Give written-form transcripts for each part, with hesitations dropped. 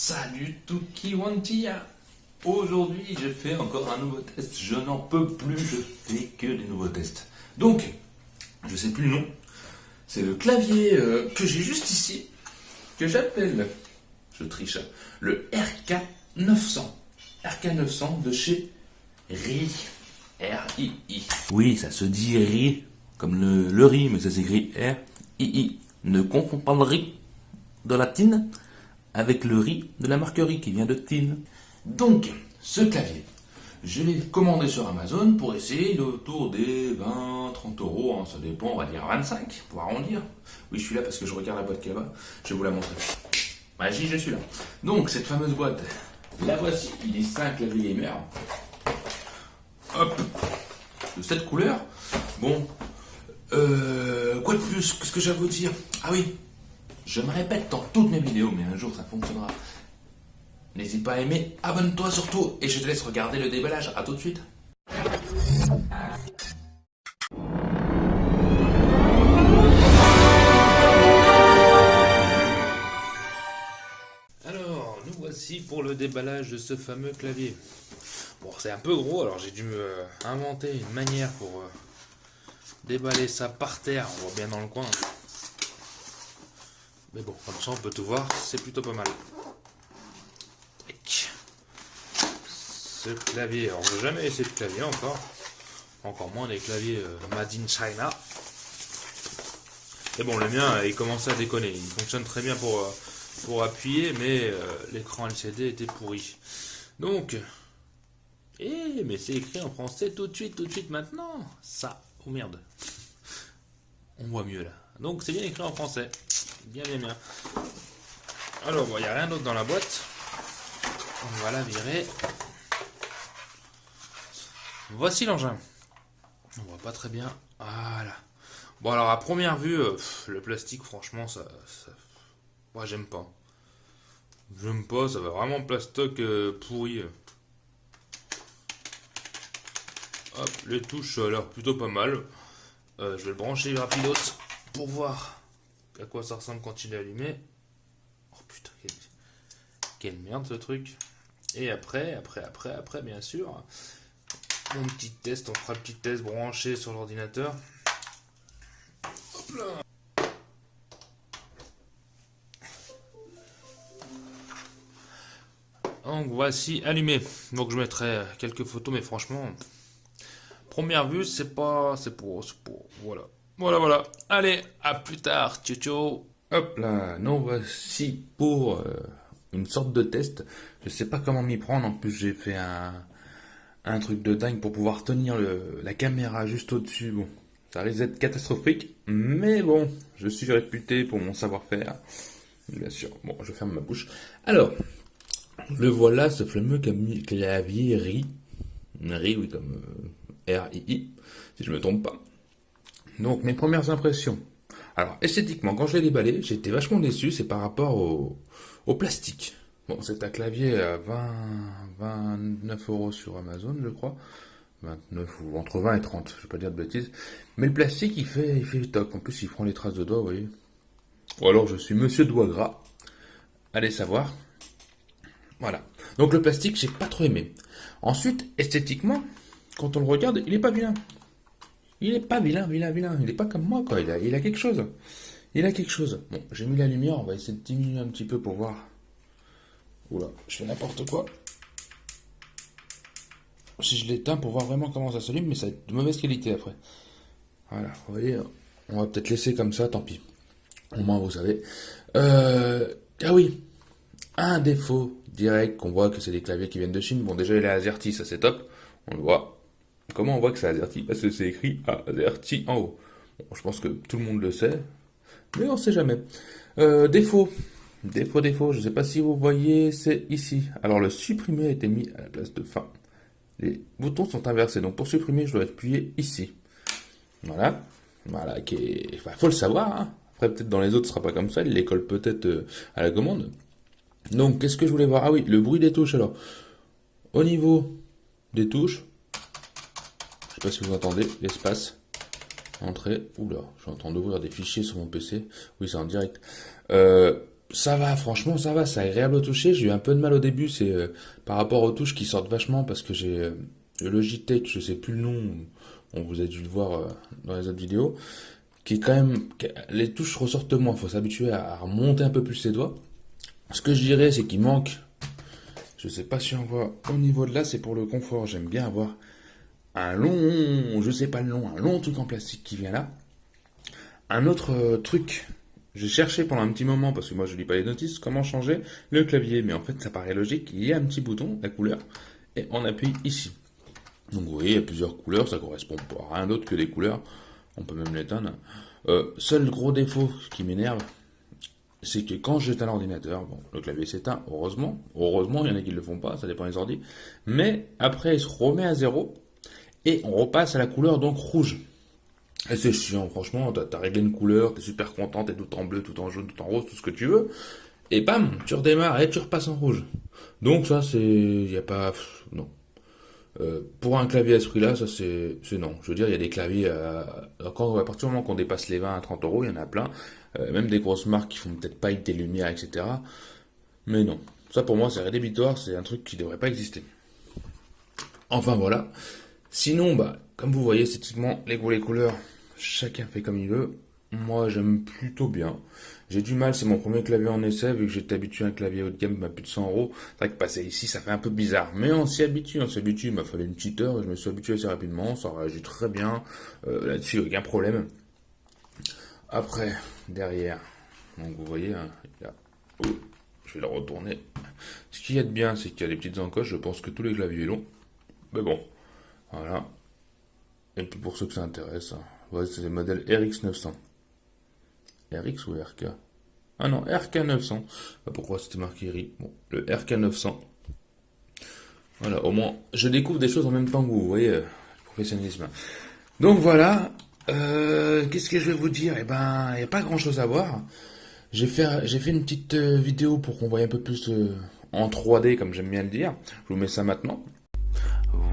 Salut Tuki Wantia. Aujourd'hui, je fais encore un nouveau test. Je n'en peux plus, je fais que des nouveaux tests. Donc, je sais plus le nom. C'est le clavier que j'ai juste ici, que j'appelle, je triche, le RK900. RK900 de chez RII. R-I-I. Oui, ça se dit RII, comme le riz, mais ça s'écrit R-I-I. Ne confonds pas le riz de la tine avec le riz de la marquerie qui vient de Tine. Donc, ce clavier, je l'ai commandé sur Amazon pour essayer, il est autour des 20-30 euros, hein, ça dépend, on va dire 25 pour arrondir. Oui, je suis là parce que je regarde la boîte qui est là-bas, je vais vous la montrer. Magie, je suis là. Donc, cette fameuse boîte, la voici, il est 5 claviers gamer. Hop, de cette couleur. Bon, quoi de plus? Qu'est-ce que j'ai à vous dire? Ah oui, je me répète dans toutes mes vidéos, mais un jour ça fonctionnera. N'hésite pas à aimer, abonne-toi surtout, et je te laisse regarder le déballage. À tout de suite. Alors, nous voici pour le déballage de ce fameux clavier. Bon, c'est un peu gros, alors j'ai dû inventer une manière pour déballer ça par terre. On voit bien dans le coin. Mais bon, comme ça on peut tout voir, c'est plutôt pas mal. Ce clavier, alors j'ai jamais essayé de clavier encore moins des claviers made in China. Et bon, le mien, il commençait à déconner. Il fonctionne très bien pour appuyer, mais l'écran LCD était pourri. Donc, mais c'est écrit en français tout de suite maintenant. Ça, oh merde. On voit mieux là. Donc c'est bien écrit en français. Bien. Alors, bon, il n'y a rien d'autre dans la boîte. On va la virer. Voici l'engin. On voit pas très bien. Voilà. Bon, alors à première vue, le plastique, franchement, moi, j'aime pas. J'aime pas, ça va vraiment plastoc pourri. Hop, les touches, ça a l'air plutôt pas mal. Je vais le brancher rapidos pour voir à quoi ça ressemble quand il est allumé. Oh putain, quelle merde ce truc. Et après, bien sûr, mon petit test, on fera le petit test branché sur l'ordinateur. Hop là. Donc voici allumé. Donc je mettrai quelques photos, mais franchement, première vue, c'est pour, voilà. Allez, à plus tard, ciao. Hop là, nous voici pour une sorte de test. Je sais pas comment m'y prendre. En plus, j'ai fait un truc de dingue pour pouvoir tenir la caméra juste au-dessus. Bon, ça risque d'être catastrophique, mais bon, je suis réputé pour mon savoir-faire. Bien sûr. Bon, je ferme ma bouche. Alors, le voilà, ce fameux clavier RII. RII, oui, comme R-I-I, si je me trompe pas. Donc, mes premières impressions. Alors, esthétiquement, quand je l'ai déballé, j'étais vachement déçu, c'est par rapport au plastique. Bon, c'est un clavier à 29 euros sur Amazon, je crois. 29 ou entre 20 et 30, je vais pas dire de bêtises. Mais le plastique, il fait toc. En plus, il prend les traces de doigts, vous voyez. Ou alors, je suis monsieur doigt gras. Allez savoir. Voilà. Donc, le plastique, j'ai pas trop aimé. Ensuite, esthétiquement, quand on le regarde, il est pas vilain. Il est pas vilain. Il est pas comme moi, quoi. Il a quelque chose. Bon, j'ai mis la lumière, on va essayer de diminuer un petit peu pour voir. Oula, je fais n'importe quoi. Si je l'éteins pour voir vraiment comment ça s'allume, mais ça va être de mauvaise qualité après. Voilà, vous voyez, on va peut-être laisser comme ça, tant pis. Au moins, vous savez. Ah oui, un défaut direct qu'on voit que c'est des claviers qui viennent de Chine. Bon, déjà, il est AZERTY, ça c'est top. On le voit. Comment on voit que c'est AZERTY? Parce que c'est écrit AZERTY en haut. Bon, je pense que tout le monde le sait, mais on sait jamais. Défaut, je sais pas si vous voyez, c'est ici. Alors le supprimer a été mis à la place de fin. Les boutons sont inversés, donc pour supprimer, je dois appuyer ici. Voilà, faut le savoir, hein. Après, peut-être dans les autres, ce sera pas comme ça, il les colle peut-être à la commande. Donc, qu'est-ce que je voulais voir? Ah oui, le bruit des touches, alors. Au niveau des touches, je sais pas si vous entendez, l'espace, entrée, oula, je suis en train d'ouvrir des fichiers sur mon PC, oui, c'est en direct. Ça va, franchement, ça va, c'est agréable au toucher. J'ai eu un peu de mal au début, c'est par rapport aux touches qui sortent vachement parce que j'ai le Logitech, je sais plus le nom, on vous a dû le voir dans les autres vidéos, qui est quand même, les touches ressortent moins, faut s'habituer à remonter un peu plus ses doigts. Ce que je dirais, c'est qu'il manque, je sais pas si on voit au niveau de là, c'est pour le confort. J'aime bien avoir un long, je sais pas le nom, un long truc en plastique qui vient là. Un autre truc, j'ai cherché pendant un petit moment, parce que moi je lis pas les notices, comment changer le clavier. Mais en fait, ça paraît logique, il y a un petit bouton, la couleur, et on appuie ici. Donc vous voyez, il y a plusieurs couleurs, ça correspond pas à rien d'autre que des couleurs. On peut même l'éteindre. Seul gros défaut qui m'énerve, c'est que quand j'éteins l'ordinateur, bon, le clavier s'éteint, heureusement. Heureusement, il y en a qui ne le font pas, ça dépend des ordi. Mais après, il se remet à zéro, et on repasse à la couleur donc rouge. Et c'est chiant, franchement, t'as réglé une couleur, t'es super content, t'es tout en bleu, tout en jaune, tout en rose, tout ce que tu veux. Et bam, tu redémarres et tu repasses en rouge. Donc ça, c'est... Y a pas... Non. Pour un clavier à ce prix-là, ça c'est non. Je veux dire, il y a des claviers, à partir du moment qu'on dépasse les 20 à 30 euros, il y en a plein. Même des grosses marques qui font peut-être pas avec des lumières, etc. Mais non. Ça pour moi, c'est rédhibitoire, c'est un truc qui devrait pas exister. Enfin voilà. Sinon, bah, comme vous voyez, esthétiquement, les goûts, les couleurs, chacun fait comme il veut. Moi, j'aime plutôt bien. J'ai du mal, c'est mon premier clavier en essai, vu que j'étais habitué à un clavier haut de gamme à plus de 100 euros. C'est vrai que passer ici, ça fait un peu bizarre. Mais on s'y habitue, on s'y habitue. Il m'a fallu une petite heure et je me suis habitué assez rapidement. Ça réagit très bien. Là-dessus, aucun problème. Après, derrière, donc vous voyez, hein, oh, je vais le retourner. Ce qu'il y a de bien, c'est qu'il y a des petites encoches. Je pense que tous les claviers l'ont. Mais bon, voilà. Et puis pour ceux que ça intéresse, hein, ouais, c'est le modèle RX 900. RX ou RK? Ah non, RK 900. Bah, pourquoi c'était marqué RI? Bon, le RK 900. Voilà, au moins, je découvre des choses en même temps que vous voyez, professionnalisme. Donc voilà, qu'est-ce que je vais vous dire? Eh ben, il n'y a pas grand-chose à voir. J'ai fait une petite vidéo pour qu'on voie un peu plus en 3D, comme j'aime bien le dire. Je vous mets ça maintenant.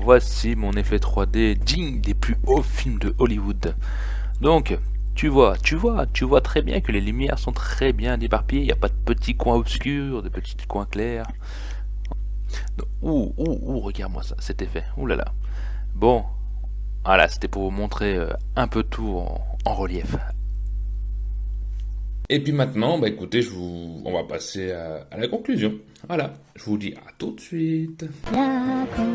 Voici mon effet 3D digne des plus hauts films de Hollywood. Donc, tu vois très bien que les lumières sont très bien éparpillées. Il n'y a pas de petits coins obscurs, de petits coins clairs. Regarde-moi ça, cet effet. Ouh là là. Bon, voilà, c'était pour vous montrer un peu tout en relief. Et puis maintenant, bah écoutez, on va passer à la conclusion. Voilà, je vous dis à tout de suite. La conclusion.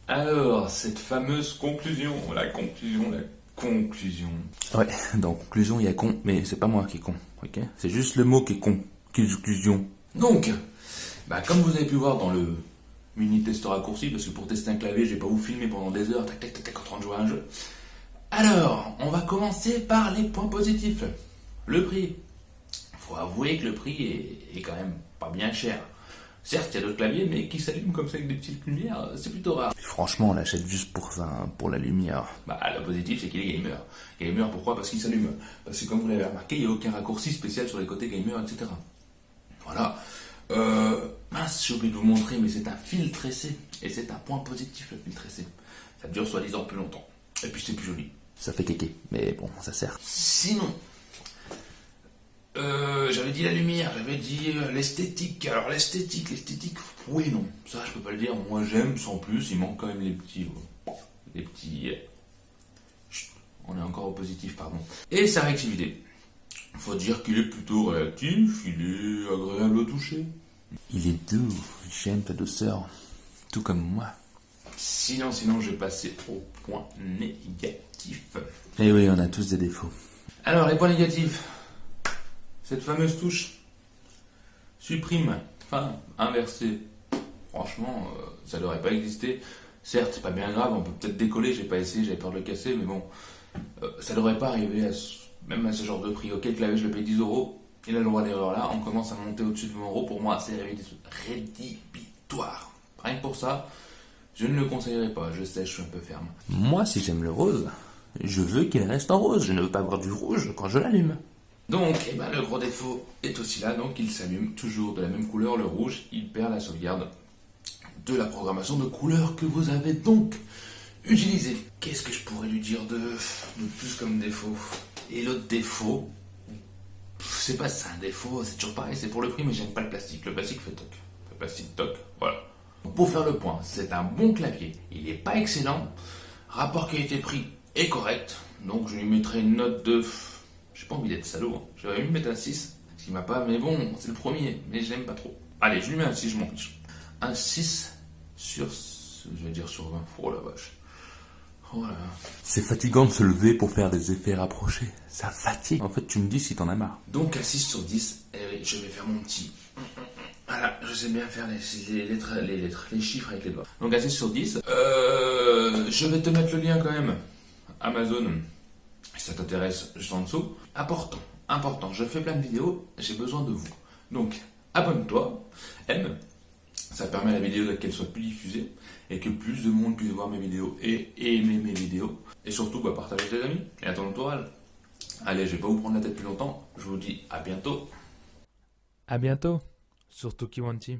Alors, cette fameuse conclusion, la conclusion. Ouais, dans conclusion, il y a con, mais c'est pas moi qui est con, ok? C'est juste le mot qui est con. Conclusion. Donc, bah comme vous avez pu voir dans le mini test raccourci, parce que pour tester un clavier, je vais pas vous filmer pendant des heures, tac tac tac tac, en train de jouer à un jeu. Alors, on va commencer par les points positifs. Le prix. Faut avouer que le prix est quand même pas bien cher. Certes, il y a d'autres claviers, mais qui s'allument comme ça avec des petites lumières, c'est plutôt rare. Et franchement, on l'achète juste pour ça, hein, pour la lumière. Bah, le positif, c'est qu'il est gamer. Gamer, pourquoi? Parce qu'il s'allume. Parce que comme vous l'avez remarqué, il n'y a aucun raccourci spécial sur les côtés gamer, etc. Voilà. Mince, j'ai oublié de vous montrer, mais c'est un fil tressé. Et c'est un point positif, le fil tressé. Ça dure soi-disant plus longtemps. Et puis c'est plus joli. Ça fait kéké, mais bon, ça sert. Sinon, j'avais dit la lumière, j'avais dit l'esthétique. Alors l'esthétique, oui non, ça je peux pas le dire. Moi j'aime sans plus. Il manque quand même les petits. Chut, on est encore au positif, pardon. Et sa réactivité. Faut dire qu'il est plutôt réactif, il est agréable au toucher. Il est doux, j'aime ta douceur, tout comme moi. Sinon, je vais passer au point négatif. Eh oui, on a tous des défauts. Alors, les points négatifs. Cette fameuse touche. Supprime. Enfin, inverser. Franchement, ça devrait pas exister. Certes, c'est pas bien grave, on peut peut-être décoller, j'ai pas essayé, j'avais peur de le casser, mais bon. Ça devrait pas arriver même à ce genre de prix. Ok, le clavier, je le paye 10 euros. Il a le droit d'erreur là. On commence à monter au-dessus de 20 euros. Pour moi, c'est rédhibitoire. Rien que pour ça. Je ne le conseillerais pas, je sais, je suis un peu ferme. Moi, si j'aime le rose, je veux qu'il reste en rose. Je ne veux pas voir du rouge quand je l'allume. Donc, le gros défaut est aussi là. Donc, il s'allume toujours de la même couleur, le rouge. Il perd la sauvegarde de la programmation de couleur que vous avez donc utilisée. Qu'est-ce que je pourrais lui dire de plus comme défaut? Et l'autre défaut, sais pas si c'est un défaut, c'est toujours pareil, c'est pour le prix, mais j'aime pas le plastique. Le plastique fait toc. Le plastique toc, voilà. Pour faire le point, c'est un bon clavier. Il n'est pas excellent. Rapport qualité-prix est correct. Donc je lui mettrai une note de... J'ai pas envie d'être salaud. Hein. J'aurais lui mettre un 6. Ce qui m'a pas... Mais bon, c'est le premier. Mais je l'aime pas trop. Allez, je lui mets un 6, je m'en fiche. Un 6 sur... Je vais dire sur 20. Oh la vache. Oh là là. C'est fatigant de se lever pour faire des effets rapprochés. Ça fatigue. En fait, tu me dis si t'en as marre. Donc à 6 sur 10, je vais faire mon petit... Voilà, je sais bien faire les chiffres avec les doigts. Donc à 6 sur 10, je vais te mettre le lien quand même. Amazon, si ça t'intéresse, juste en dessous. Important, je fais plein de vidéos, j'ai besoin de vous. Donc, abonne-toi, aime, ça permet à la vidéo qu'elle soit plus diffusée et que plus de monde puisse voir mes vidéos et aimer mes vidéos. Et surtout, partage avec tes amis et à ton entourage. Allez, je vais pas vous prendre la tête plus longtemps, je vous dis à bientôt. À bientôt, surtout Kiwanti.